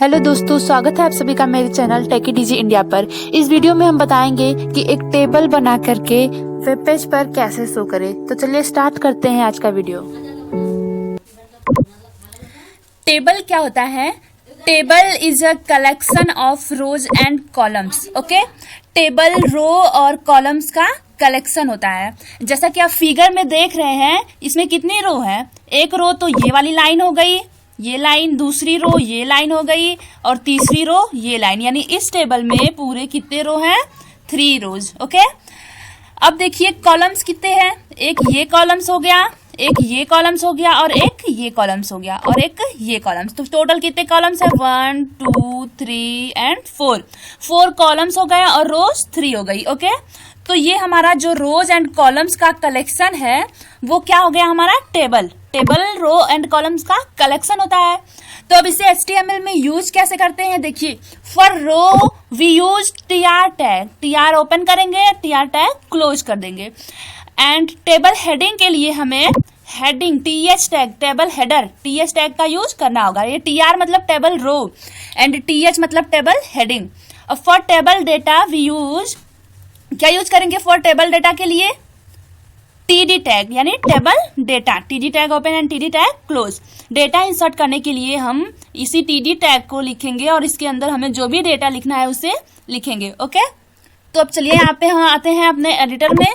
Hello दोस्तों, स्वागत है आप सभी का मेरे चैनल टेकी डीजी इंडिया पर। इस वीडियो में हम बताएंगे कि एक टेबल बना करके वेब पेज पर कैसे शो करें। तो चलिए स्टार्ट करते हैं आज का वीडियो। टेबल क्या होता है? Table is a collection of rows and columns. Okay, table row और कॉलम्स का कलेक्शन होता है। जैसा कि आप फिगर में देख रहे हैं, इसमें कितनी रो है? एक रो तो ये वाली लाइन हो गई, ये लाइन, दूसरी रो ये लाइन हो गई, और तीसरी रो ये लाइन। यानी इस टेबल में पूरे कितने रो हैं? 3 रोज। ओके, अब देखिए कॉलम्स कितने हैं? एक ये कॉलम्स हो गया, एक ये कॉलम्स हो गया, और एक ये कॉलम्स हो गया, और एक ये कॉलम्स। तो टोटल कितने कॉलम्स है? 1 2 3 एंड 4 कॉलम्स हो गया और रोज 3 हो गई। ओके, तो ये हमारा जो रोज एंड कॉलम्स का कलेक्शन है वो क्या हो गया? हमारा टेबल रो एंड कॉलम्स का कलेक्शन होता है। तो अब इसे HTML में यूज कैसे करते हैं? देखिए, for row we use tr tag. tr open करेंगे, tr टैग क्लोज कर देंगे। एंड टेबल हेडिंग के लिए हमें heading th tag, table header th tag का यूज करना होगा। ये tr मतलब टेबल रो एंड th मतलब टेबल हेडिंग। अब for table data we use, क्या यूज करेंगे फॉर टेबल डेटा के लिए? td टैग, यानी table data. td tag open and td tag close. Data insert करने के लिए हम इसी td टैग को लिखेंगे और इसके अंदर हमें जो भी डेटा लिखना है उसे लिखेंगे। ओके, तो अब चलिए यहाँ पे हम आते हैं अपने एडिटर में,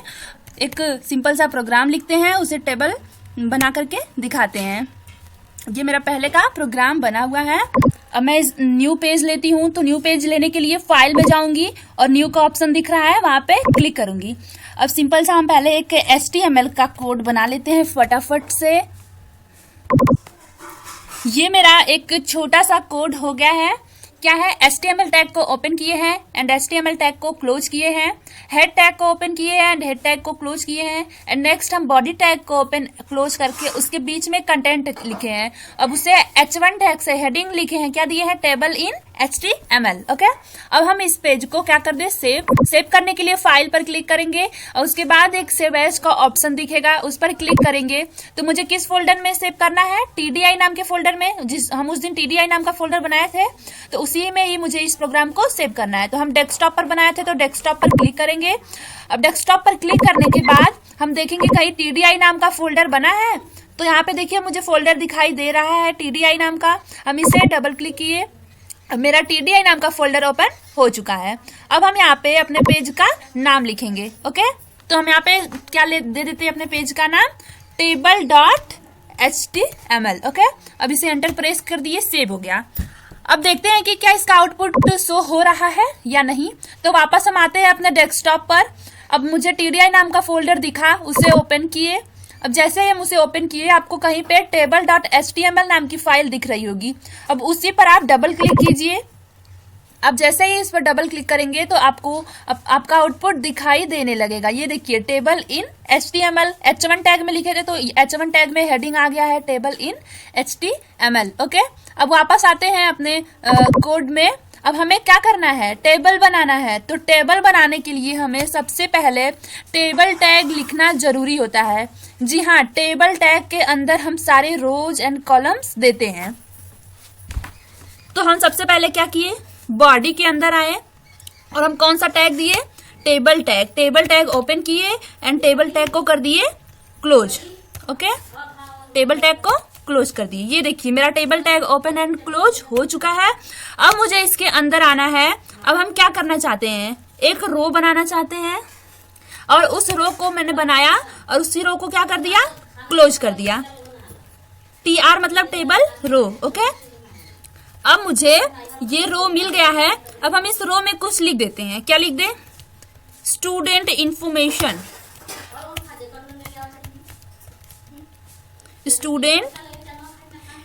एक सिंपल सा प्रोग्राम लिखते हैं, उसे टेबल बना करके दिखाते हैं। ये मेरा पहले का प्रोग्राम बना हुआ है। अब मैं इस न्यू पेज लेती हूँ, तो न्यू पेज लेने के लिए फाइल में जाऊंगी और न्यू का ऑप्शन दिख रहा है, वहां पे क्लिक करूंगी। अब सिंपल सा हम पहले एक HTML का कोड बना लेते हैं फटाफट से। ये मेरा एक छोटा सा कोड हो गया है। क्या है? HTML टैग को ओपन किए हैं एंड HTML टैग को क्लोज किए हैं, हेड टैग को ओपन किए हैं एंड हेड टैग को क्लोज किए हैं, एंड नेक्स्ट हम बॉडी टैग को ओपन क्लोज करके उसके बीच में कंटेंट लिखे हैं। अब उसे H1 टैग से हेडिंग लिखे हैं, क्या दिए हैं? टेबल इन HTML। ओके, अब हम इस पेज को क्या कर दे? सेव करने के लिए फाइल पर क्लिक करेंगे और उसके बाद एक सेव एज का ऑप्शन दिखेगा, उस पर क्लिक करेंगे। तो मुझे किस फोल्डर में सेव करना है? TDI नाम के फोल्डर में। हम उस दिन TDI नाम का फोल्डर बनाए थे, तो उसी में ही मुझे इस प्रोग्राम को सेव करना है। तो हम डेस्कटॉप पर बनाए थे, तो डेस्कटॉप पर क्लिक करेंगे। अब डेस्कटॉप पर क्लिक करने के बाद हम देखेंगे कहीं TDI नाम का फोल्डर बना है, तो यहाँ पे देखिए मुझे फोल्डर दिखाई दे रहा है TDI नाम का। हम इसे डबल क्लिक किए, अब मेरा TDI नाम का फोल्डर ओपन हो चुका है। अब हम यहाँ पे अपने पेज का नाम लिखेंगे। ओके, तो हम यहाँ पे क्या दे देते हैं अपने पेज का नाम? table.html। ओके, अब इसे एंटर प्रेस कर दिए, सेव हो गया। अब देखते हैं कि क्या इसका आउटपुट शो हो रहा है या नहीं। तो वापस हम आते हैं अपने डेस्कटॉप पर। अब मुझे TDI नाम का फोल्डर दिखा, उसे ओपन किए। अब जैसे ही हम उसे ओपन किए, आपको कहीं पे table.html नाम की फाइल दिख रही होगी। अब उसी पर आप डबल क्लिक कीजिए। अब जैसे ही इस पर डबल क्लिक करेंगे तो आपको आपका आउटपुट दिखाई देने लगेगा। ये देखिए, टेबल इन HTML। H1 टैग में लिखे थे, तो H1 टैग में हेडिंग आ गया है टेबल इन HTML। ओके, अब वापस आते हैं अपने कोड में। अब हमें क्या करना है? टेबल बनाना है। तो टेबल बनाने के लिए हमें सबसे पहले टेबल टैग लिखना जरूरी होता है। जी हाँ, टेबल टैग के अंदर हम सारे रोज एंड कॉलम्स देते हैं। तो हम सबसे पहले क्या किए? बॉडी के अंदर आए और हम कौन सा टैग दिए? Table tag. Table tag open किए एंड टेबल टैग को कर दिए क्लोज। ओके, टेबल टैग को क्लोज कर दिए। ये देखिए, मेरा table tag open and close हो चुका है। अब मुझे इसके अंदर आना है। अब हम क्या करना चाहते हैं? एक रो बनाना चाहते हैं, और उस रो को मैंने बनाया और उसी रो को क्या कर दिया? क्लोज कर दिया। TR मतलब टेबल रो। ओके, अब मुझे ये रो मिल गया है। अब हम इस रो में कुछ लिख देते हैं। क्या लिख दे? Student information. स्टूडेंट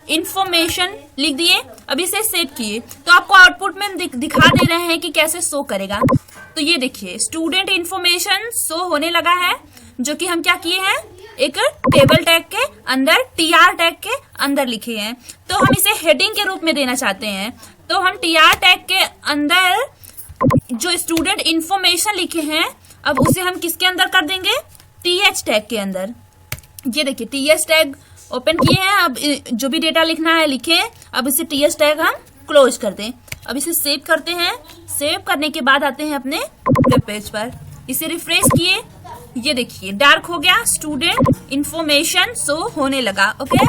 इंफॉर्मेशन लिख दिए। अब इसे सेव किए, तो आपको आउटपुट में दिखा दे रहे हैं कि कैसे शो करेगा। तो ये देखिए, स्टूडेंट इंफॉर्मेशन शो होने लगा है, जो कि हम क्या किए हैं? एक टेबल टैग के अंदर, TR टैग के अंदर लिखे हैं। तो हम इसे हेडिंग के रूप में देना चाहते हैं, तो हम TR टैग के अंदर जो स्टूडेंट इंफॉर्मेशन लिखे हैं, अब उसे हम किसके अंदर कर देंगे? TH टैग के अंदर। ये देखिए, TH टैग ओपन किए हैं। अब जो भी डेटा लिखना है लिखे। अब इसे TH टैग हम क्लोज कर दें। अब इसे सेव करते हैं। सेव करने के बाद आते हैं अपने वेब पेज पर। इसे रिफ्रेश किए, ये देखिए डार्क हो गया, स्टूडेंट इंफॉर्मेशन शो होने लगा। ओके,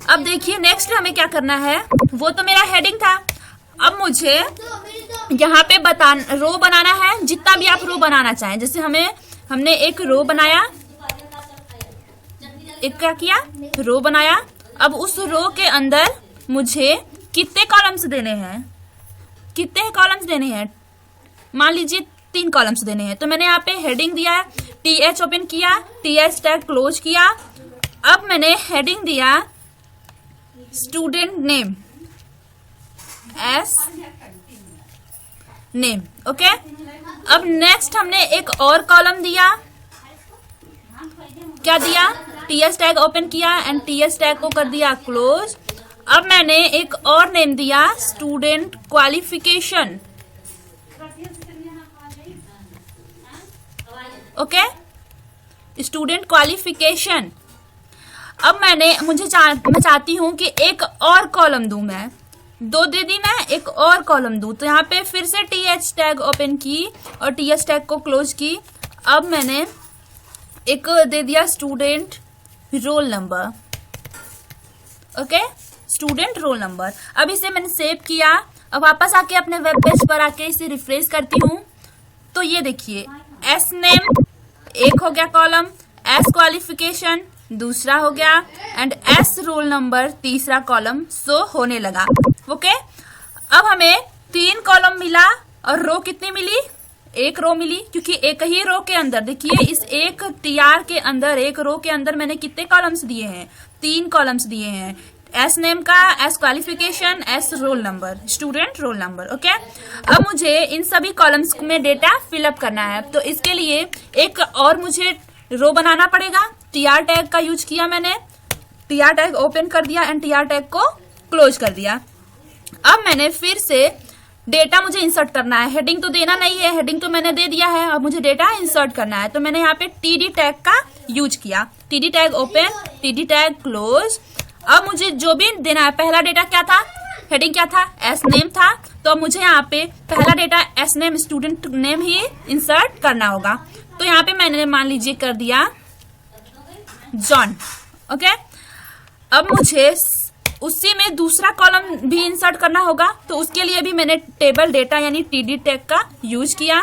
अब देखिए नेक्स्ट हमें क्या करना है। वो तो मेरा हेडिंग था। अब मुझे यहाँ पे रो बनाना है, जितना भी आप रो बनाना चाहें। जैसे हमने एक रो बनाया, एक क्या किया, रो बनाया। अब उस रो के अंदर मुझे कितने कॉलम्स देने हैं, मान लीजिए 3 कॉलम्स देने हैं। तो मैंने यहाँ पे हेडिंग दिया है, TH ओपन किया, TH टैग क्लोज किया। अब मैंने हेडिंग दिया student name, S name. Okay, अब नेक्स्ट हमने एक और कॉलम दिया, क्या दिया, TH टैग ओपन किया एंड TH टैग को कर दिया क्लोज। अब मैंने एक और नेम दिया student qualification. Okay, student qualification. अब मैं चाहती हूं कि एक और कॉलम दूं, मैं 2 दे दी, मैं एक और कॉलम दूं। तो यहाँ पे फिर से TH टैग ओपन की और TH टैग को क्लोज की। अब मैंने एक दे दिया student roll number. Okay, student roll number. अब इसे मैंने सेव किया। अब वापस आके अपने वेब पेज पर आके इसे रिफ्रेश करती हूँ। तो ये देखिए एस नेम एक हो गया कॉलम, एस क्वालिफिकेशन दूसरा हो गया एंड एस रोल नंबर तीसरा कॉलम शो होने लगा। ओके, अब हमें 3 कॉलम मिला और रो कितनी मिली, 1 रो मिली, क्योंकि एक ही रो के अंदर देखिए इस एक TR के अंदर, एक रो के अंदर मैंने कितने कॉलम्स दिए हैं, 3 कॉलम्स दिए हैं। एस नेम का, S qualification, S roll number, student roll number. Okay, अब मुझे इन सभी कॉलम्स में डेटा फिलअप करना है। तो इसके लिए एक और मुझे रो बनाना पड़ेगा। TR टैग का यूज किया मैंने, TR टैग ओपन कर दिया एंड TR टैग को क्लोज कर दिया। अब मैंने फिर से डेटा मुझे इंसर्ट करना है। हेडिंग तो देना नहीं है, हेडिंग तो मैंने दे दिया है। अब मुझे डेटा इंसर्ट करना है। तो मैंने यहाँ पे TD टैग का यूज किया, TD tag open, TD tag close. अब मुझे जो भी देना है, पहला डेटा क्या था, हेडिंग क्या था, एस नेम था। तो अब मुझे यहाँ पे पहला data as name, student name ही इंसर्ट करना होगा। तो यहाँ पे मैंने मान लीजिए कर दिया जॉन। ओके, अब मुझे उसी में दूसरा कॉलम भी इंसर्ट करना होगा। तो उसके लिए भी मैंने टेबल डेटा यानी TD टैग का यूज किया।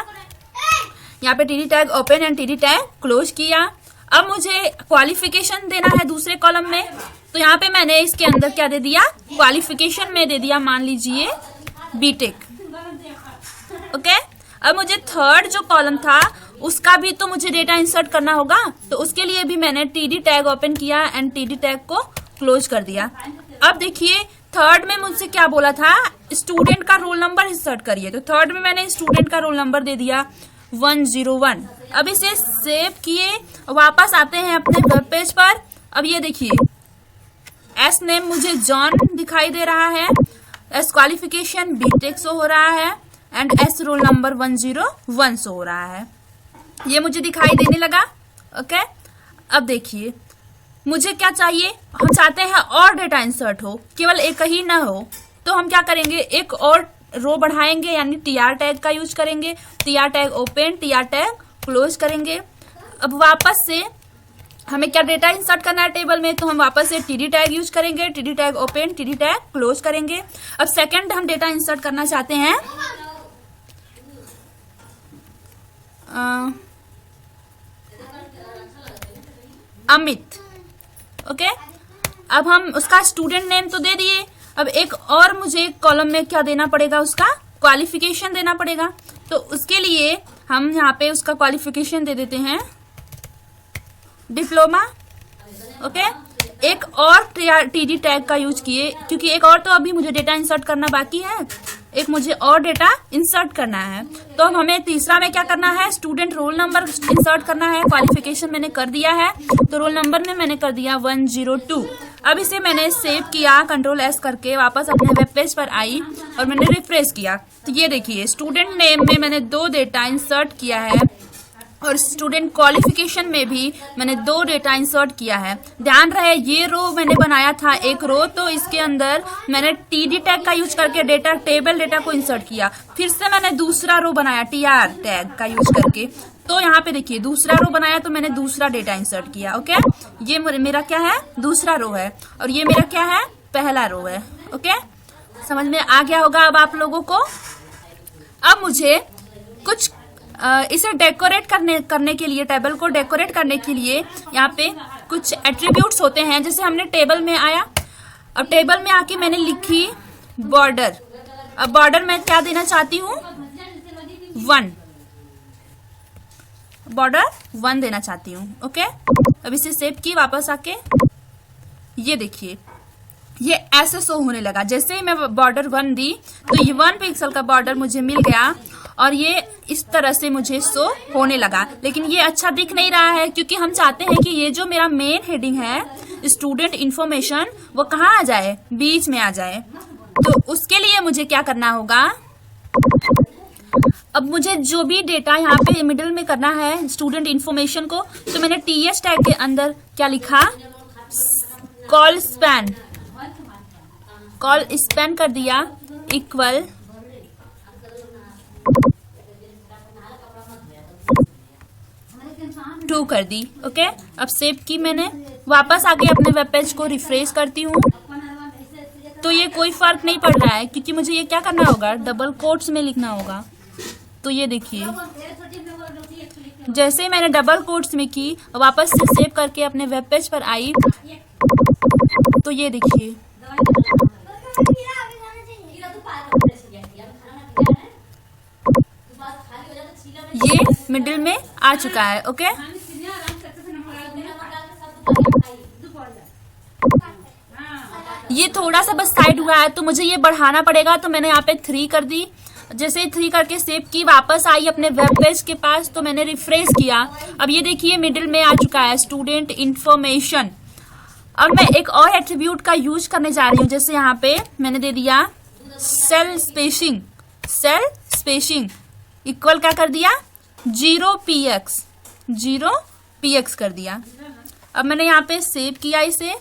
यहाँ पे TD tag open and TD tag close किया। अब मुझे क्वालिफिकेशन देना है दूसरे कॉलम में। तो यहाँ पे मैंने इसके अंदर क्या दे दिया, क्वालिफिकेशन में दे दिया मान लीजिए बीटेक। ओके, अब मुझे थर्ड जो कॉलम था उसका भी तो मुझे डेटा इंसर्ट करना होगा। तो उसके लिए भी मैंने TD टैग ओपन किया एंड TD टैग को क्लोज कर दिया। अब देखिए थर्ड में मुझसे क्या बोला था, स्टूडेंट का रोल नंबर इंसर्ट करिए। तो थर्ड में मैंने स्टूडेंट का रोल नंबर दे दिया 101। अब इसे सेव किए, वापस आते हैं अपने वेब पेज पर। अब ये देखिए एस नेम मुझे जॉन दिखाई दे रहा है, एस क्वालिफिकेशन बीटेक शो हो रहा है and S roll number 101 show हो रहा है। ये मुझे दिखाई देने लगा। ओके, अब देखिए मुझे क्या चाहिए, हम चाहते हैं और डेटा इंसर्ट हो, केवल एक ही ना हो। तो हम क्या करेंगे, एक और रो बढ़ाएंगे यानी TR टैग का यूज करेंगे। TR tag open, TR tag close करेंगे। अब वापस से हमें क्या डेटा इंसर्ट करना है टेबल में, तो हम वापस से TD टैग यूज करेंगे। TD tag open, TD tag close करेंगे। अब सेकंड हम डेटा इंसर्ट करना चाहते हैं अमित। ओके, अब हम उसका स्टूडेंट नेम तो दे दिए। अब एक और मुझे कॉलम में क्या देना पड़ेगा, उसका क्वालिफिकेशन देना पड़ेगा। तो उसके लिए हम यहाँ पे उसका क्वालिफिकेशन दे देते हैं डिप्लोमा। ओके, एक और TD टैग का यूज किए, क्योंकि एक और तो अभी मुझे डेटा इंसर्ट करना बाकी है, एक मुझे और डेटा इंसर्ट करना है। तो अब हमें तीसरा में क्या करना है, स्टूडेंट रोल नंबर इंसर्ट करना है। क्वालिफिकेशन मैंने कर दिया है, तो रोल नंबर में मैंने कर दिया 102। अब इसे मैंने सेव किया, Ctrl+S करके वापस अपने वेब पेज पर आई और मैंने रिफ्रेश किया। तो ये देखिए स्टूडेंट नेम में मैंने 2 डेटा इंसर्ट किया है, और स्टूडेंट क्वालिफिकेशन में भी मैंने 2 डेटा इंसर्ट किया है। ध्यान रहे ये रो मैंने बनाया था एक रो, तो इसके अंदर मैंने टीडी टैग का यूज करके डेटा टेबल डेटा को इंसर्ट किया। फिर से मैंने दूसरा रो बनाया टीआर टैग का यूज करके, तो यहाँ पे देखिए दूसरा रो बनाया तो मैंने दूसरा डेटा इंसर्ट किया। ओके, ये मेरा क्या है, दूसरा रो है, और ये मेरा क्या है, पहला रो है। ओके, समझ में आ गया होगा अब आप लोगों को। अब मुझे कुछ इसे डेकोरेट करने के लिए, टेबल को डेकोरेट करने के लिए यहाँ पे कुछ एट्रीब्यूट्स होते हैं। जैसे हमने टेबल में आया, अब टेबल में आके मैंने लिखी बॉर्डर। अब बॉर्डर मैं क्या देना चाहती हूँ, 1 बॉर्डर 1 देना चाहती हूँ। ओके, अब इसे सेव की, वापस आके ये देखिए ये ऐसे शो होने लगा। जैसे ही मैं बॉर्डर 1 दी तो ये 1 पिक्सल का बॉर्डर मुझे मिल गया और ये इस तरह से मुझे शो होने लगा। लेकिन ये अच्छा दिख नहीं रहा है क्योंकि हम चाहते हैं कि ये जो मेरा मेन हेडिंग है स्टूडेंट इंफॉर्मेशन, वो कहाँ आ जाए, बीच में आ जाए। तो उसके लिए मुझे क्या करना होगा, अब मुझे जो भी डेटा यहाँ पे मिडिल में करना है स्टूडेंट इंफॉर्मेशन को, तो मैंने टीएस टैग के अंदर क्या लिखा, कॉल स्पैन कर दिया इक्वल टू कर दी। ओके, अब सेव की मैंने, वापस आके अपने वेब पेज को रिफ्रेश करती हूँ तो ये कोई फर्क नहीं पड़ रहा है क्योंकि मुझे ये क्या करना होगा, डबल कोट्स में लिखना होगा। तो ये देखिए जैसे ही मैंने डबल कोट्स में की, वापस से सेव करके अपने वेब पेज पर आई तो ये देखिए ये मिडिल में आ चुका है। ओके, ये थोड़ा सा बस साइड हुआ है तो मुझे ये बढ़ाना पड़ेगा, तो मैंने यहाँ पे 3 कर दी। जैसे 3 करके सेव की, वापस आई अपने वेब पेज के पास तो मैंने रिफ्रेश किया। अब ये देखिए मिडिल में आ चुका है स्टूडेंट इंफॉर्मेशन। अब मैं एक और एट्रीब्यूट का यूज करने जा रही हूँ। जैसे यहाँ पे मैंने दे दिया सेल स्पेसिंग इक्वल क्या कर दिया, 0px कर दिया। अब मैंने यहाँ पे सेव किया इसे,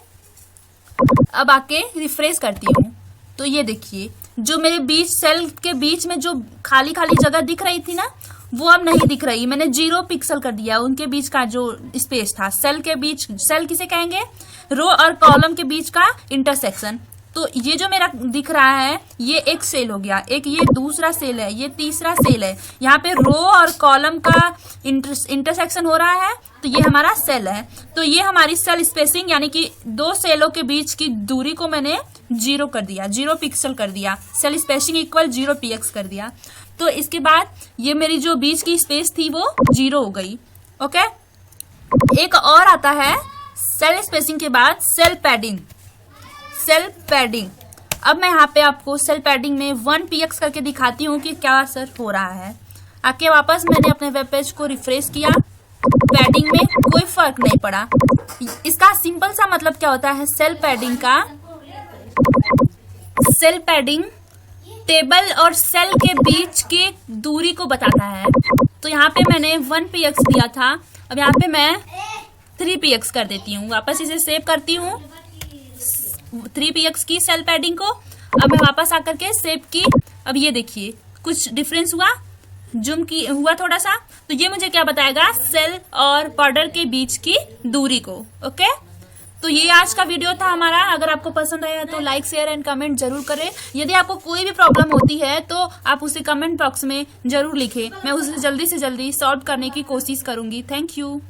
अब आके रिफ्रेश करती हूँ तो ये देखिए जो मेरे बीच सेल के बीच में जो खाली जगह दिख रही थी ना, वो अब नहीं दिख रही। मैंने 0 पिक्सल कर दिया उनके बीच का जो स्पेस था। सेल के बीच, सेल किसे कहेंगे, रो और कॉलम के बीच का इंटरसेक्शन। तो ये जो मेरा दिख रहा है ये एक सेल हो गया, एक ये दूसरा सेल है, ये तीसरा सेल है। यहाँ पे रो और कॉलम का इंटरसेक्शन हो रहा है तो ये हमारा सेल है। तो ये हमारी सेल स्पेसिंग यानी कि 2 सेलों के बीच की दूरी को मैंने 0 कर दिया, 0 पिक्सल कर दिया। सेल स्पेसिंग इक्वल 0px कर दिया। तो इसके बाद ये मेरी जो बीच की स्पेस थी वो 0 हो गई। ओके, एक और आता है सेल स्पेसिंग के बाद सेल पैडिंग। अब मैं यहाँ पे आपको सेल पैडिंग में 1px करके दिखाती हूँ कि क्या असर हो रहा है। आके वापस मैंने अपने वेब पेज को रिफ्रेश किया, पैडिंग में कोई फर्क नहीं पड़ा। इसका सिंपल सा मतलब क्या होता है, सेल पैडिंग टेबल और सेल के बीच की दूरी को बताता है। तो यहाँ पे मैंने 1px दिया था, अब यहाँ पे मैं 3px कर देती हूँ। वापस इसे सेव करती हूँ 3px की सेल पैडिंग को। अब मैं वापस आकर के सेव की, अब ये देखिए कुछ डिफरेंस हुआ, जूम की हुआ थोड़ा सा, तो ये मुझे क्या बताएगा, सेल और बॉर्डर के बीच की दूरी को। ओके, तो ये आज का वीडियो था हमारा। अगर आपको पसंद आया तो लाइक शेयर एंड कमेंट जरूर करें। यदि आपको कोई भी प्रॉब्लम होती है तो आप उसे कमेंट बॉक्स में जरूर लिखें, मैं उसे जल्दी से जल्दी सॉल्व करने की कोशिश करूंगी। Thank you.